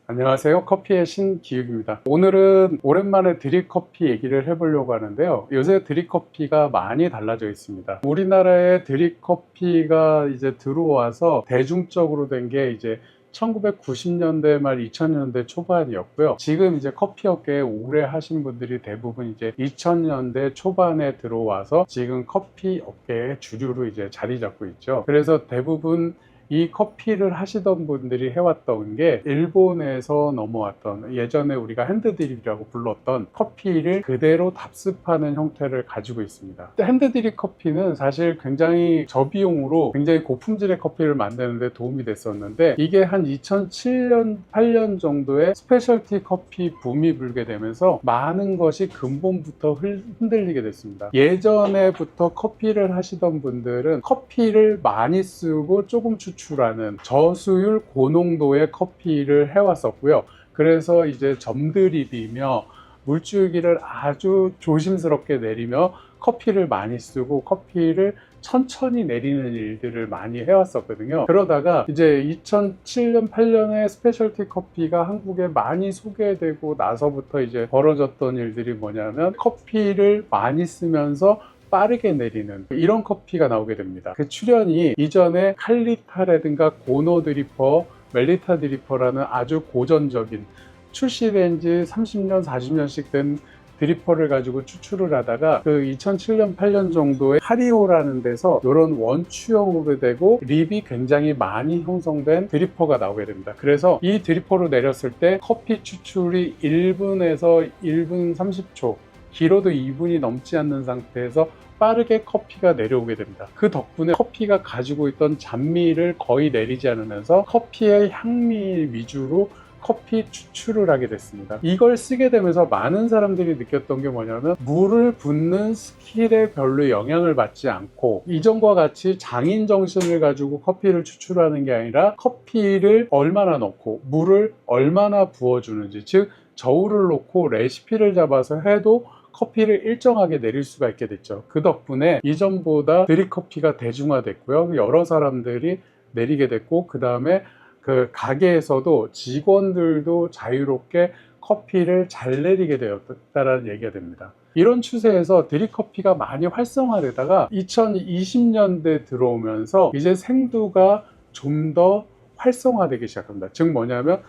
안녕하세요. 커피의 신기욱입니다. 오늘은 오랜만에 드립커피 얘기를 해보려고 하는데요. 요새 드립커피가 많이 달라져 있습니다. 우리나라에 드립커피가 이제 들어와서 대중적으로 된 게 이제 1990년대 말 2000년대 초반이었고요. 지금 이제 커피 업계에 오래 하신 분들이 대부분 이제 2000년대 초반에 들어와서 지금 커피 업계의 주류로 이제 자리 잡고 있죠. 그래서 대부분 이 커피를 하시던 분들이 해왔던 게 일본에서 넘어왔던, 예전에 우리가 핸드드립이라고 불렀던 커피를 그대로 답습하는 형태를 가지고 있습니다. 핸드드립 커피는 사실 굉장히 저비용으로 굉장히 고품질의 커피를 만드는데 도움이 됐었는데, 이게 한 2007년 8년 정도에 스페셜티 커피 붐이 불게 되면서 많은 것이 근본부터 흔들리게 됐습니다. 예전에부터 커피를 하시던 분들은 커피를 많이 쓰고 조금 추출하는 저수율 고농도의 커피를 해왔었고요. 그래서 이제 점드립이며 물줄기를 아주 조심스럽게 내리며 커피를 많이 쓰고 커피를 천천히 내리는 일들을 많이 해왔었거든요. 그러다가 이제 2007년 8년에 스페셜티 커피가 한국에 많이 소개되고 나서부터 이제 벌어졌던 일들이 뭐냐면, 커피를 많이 쓰면서 빠르게 내리는 이런 커피가 나오게 됩니다. 그 출현이 이전에 칼리타라든가 고노 드리퍼, 멜리타 드리퍼라는 아주 고전적인, 출시된 지 30년 40년씩 된 드리퍼를 가지고 추출을 하다가 그 2007년 8년 정도에 하리오라는 데서 이런 원추형으로 되고 립이 굉장히 많이 형성된 드리퍼가 나오게 됩니다. 그래서 이 드리퍼로 내렸을 때 커피 추출이 1분에서 1분 30초, 길어도 2분이 넘지 않는 상태에서 빠르게 커피가 내려오게 됩니다. 그 덕분에 커피가 가지고 있던 잔미를 거의 내리지 않으면서 커피의 향미 위주로 커피 추출을 하게 됐습니다. 이걸 쓰게 되면서 많은 사람들이 느꼈던 게 뭐냐면, 물을 붓는 스킬에 별로 영향을 받지 않고 이전과 같이 장인 정신을 가지고 커피를 추출하는 게 아니라 커피를 얼마나 넣고 물을 얼마나 부어주는지, 즉 저울을 놓고 레시피를 잡아서 해도 커피를 일정하게 내릴 수가 있게 됐죠. 그 덕분에 이전보다 드립커피가 대중화됐고요. 여러 사람들이 내리게 됐고, 그 다음에 그 가게에서도 직원들도 자유롭게 커피를 잘 내리게 되었다는 얘기가 됩니다. 이런 추세에서 드립커피가 많이 활성화되다가 2020년대 들어오면서 이제 생두가 좀 더 활성화되기 시작합니다. 즉 뭐냐면,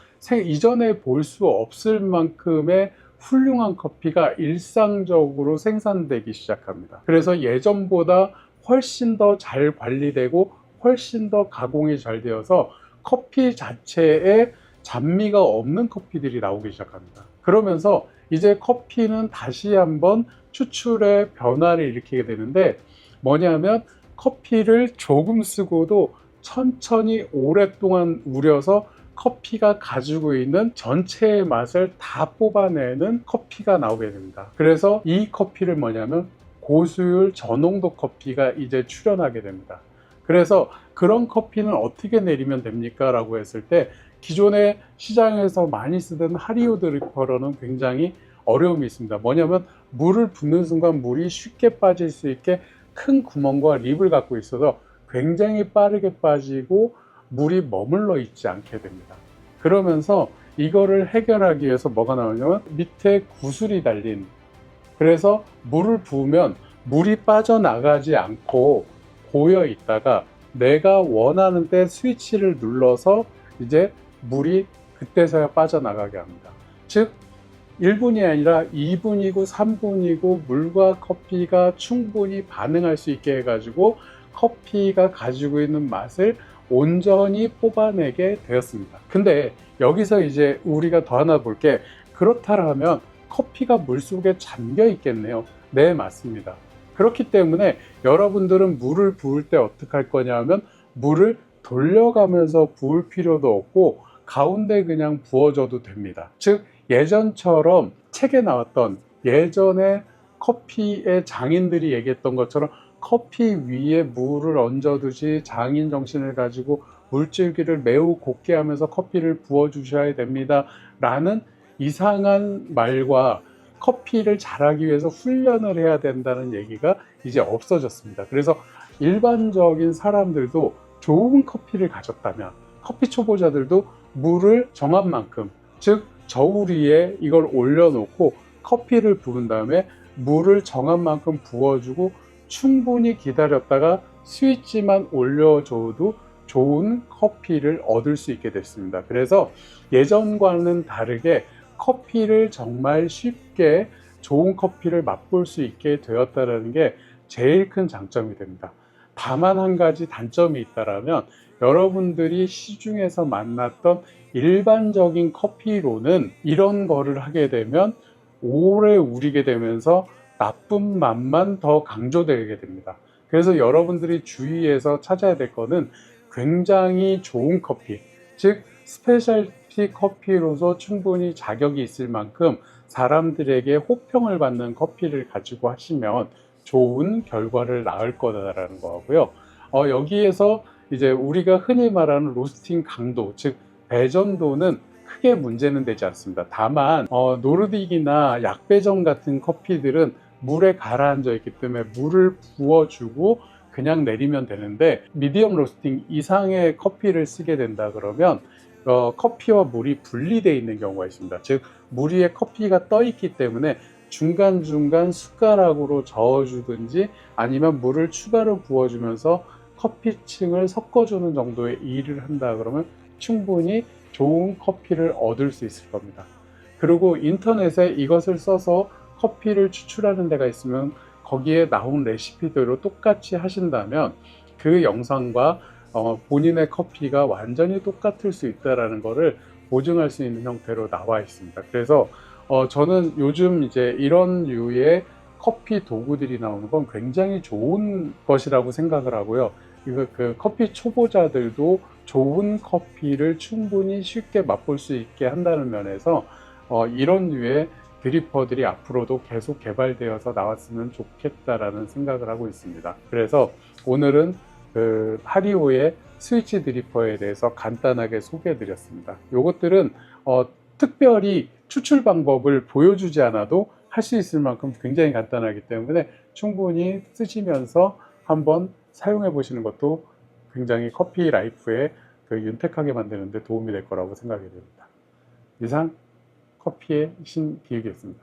이전에 볼 수 없을 만큼의 훌륭한 커피가 일상적으로 생산되기 시작합니다. 그래서 예전보다 훨씬 더 잘 관리되고 훨씬 더 가공이 잘 되어서 커피 자체에 잔미가 없는 커피들이 나오기 시작합니다. 그러면서 이제 커피는 다시 한번 추출의 변화를 일으키게 되는데, 뭐냐면 커피를 조금 쓰고도 천천히 오랫동안 우려서 커피가 가지고 있는 전체의 맛을 다 뽑아내는 커피가 나오게 됩니다. 그래서 이 커피를 뭐냐면 고수율 저농도 커피가 이제 출현하게 됩니다. 그래서 그런 커피는 어떻게 내리면 됩니까? 라고 했을 때, 기존에 시장에서 많이 쓰던 하리오 드리퍼로는 굉장히 어려움이 있습니다. 뭐냐면 물을 붓는 순간 물이 쉽게 빠질 수 있게 큰 구멍과 립을 갖고 있어서 굉장히 빠르게 빠지고 물이 머물러 있지 않게 됩니다. 그러면서 이거를 해결하기 위해서 뭐가 나오냐면, 밑에 구슬이 달린, 그래서 물을 부으면 물이 빠져나가지 않고 고여 있다가 내가 원하는 때 스위치를 눌러서 이제 물이 그때서야 빠져나가게 합니다. 즉 1분이 아니라 2분이고 3분이고 물과 커피가 충분히 반응할 수 있게 해가지고 커피가 가지고 있는 맛을 온전히 뽑아내게 되었습니다. 근데 여기서 이제 우리가 더 하나 볼 게, 그렇다면 커피가 물속에 잠겨 있겠네요. 네, 맞습니다. 그렇기 때문에 여러분들은 물을 부을 때 어떻게 할 거냐 하면, 물을 돌려가면서 부을 필요도 없고 가운데 그냥 부어줘도 됩니다. 즉 예전처럼 책에 나왔던, 예전에 커피의 장인들이 얘기했던 것처럼 커피 위에 물을 얹어두시 장인 정신을 가지고 물줄기를 매우 곱게 하면서 커피를 부어 주셔야 됩니다 라는 이상한 말과, 커피를 잘하기 위해서 훈련을 해야 된다는 얘기가 이제 없어졌습니다. 그래서 일반적인 사람들도 좋은 커피를 가졌다면, 커피 초보자들도 물을 정한 만큼 즉 저울 위에 이걸 올려놓고 커피를 부은 다음에 물을 정한 만큼 부어주고 충분히 기다렸다가 스위치만 올려줘도 좋은 커피를 얻을 수 있게 됐습니다. 그래서 예전과는 다르게 커피를 정말 쉽게 좋은 커피를 맛볼 수 있게 되었다는 게 제일 큰 장점이 됩니다. 다만 한 가지 단점이 있다면 여러분들이 시중에서 만났던 일반적인 커피로는 이런 거를 하게 되면 오래 우리게 되면서 나쁜 맛만 더 강조되게 됩니다. 그래서 여러분들이 주의해서 찾아야 될 거는 굉장히 좋은 커피, 즉 스페셜티 커피로서 충분히 자격이 있을 만큼 사람들에게 호평을 받는 커피를 가지고 하시면 좋은 결과를 낳을 거다라는 거고요. 여기에서 이제 우리가 흔히 말하는 로스팅 강도, 즉 배전도는 크게 문제는 되지 않습니다. 다만 노르딕이나 약배전 같은 커피들은 물에 가라앉아 있기 때문에 물을 부어주고 그냥 내리면 되는데, 미디엄 로스팅 이상의 커피를 쓰게 된다 그러면 커피와 물이 분리되어 있는 경우가 있습니다. 즉 물 위에 커피가 떠 있기 때문에 중간중간 숟가락으로 저어주든지 아니면 물을 추가로 부어주면서 커피층을 섞어주는 정도의 일을 한다 그러면 충분히 좋은 커피를 얻을 수 있을 겁니다. 그리고 인터넷에 이것을 써서 커피를 추출하는 데가 있으면 거기에 나온 레시피대로 똑같이 하신다면 그 영상과 본인의 커피가 완전히 똑같을 수 있다는 것을 보증할 수 있는 형태로 나와 있습니다. 그래서 저는 요즘 이제 이런 류의 커피 도구들이 나오는 건 굉장히 좋은 것이라고 생각을 하고요. 이거 그 커피 초보자들도 좋은 커피를 충분히 쉽게 맛볼 수 있게 한다는 면에서 이런 류의 드리퍼들이 앞으로도 계속 개발되어서 나왔으면 좋겠다라는 생각을 하고 있습니다. 그래서 오늘은 그 하리오의 스위치 드리퍼에 대해서 간단하게 소개해 드렸습니다. 이것들은 특별히 추출 방법을 보여주지 않아도 할 수 있을 만큼 굉장히 간단하기 때문에 충분히 쓰시면서 한번 사용해 보시는 것도 굉장히 커피 라이프에 윤택하게 만드는 데 도움이 될 거라고 생각이 됩니다. 이상 커피의 신기욱이었습니다.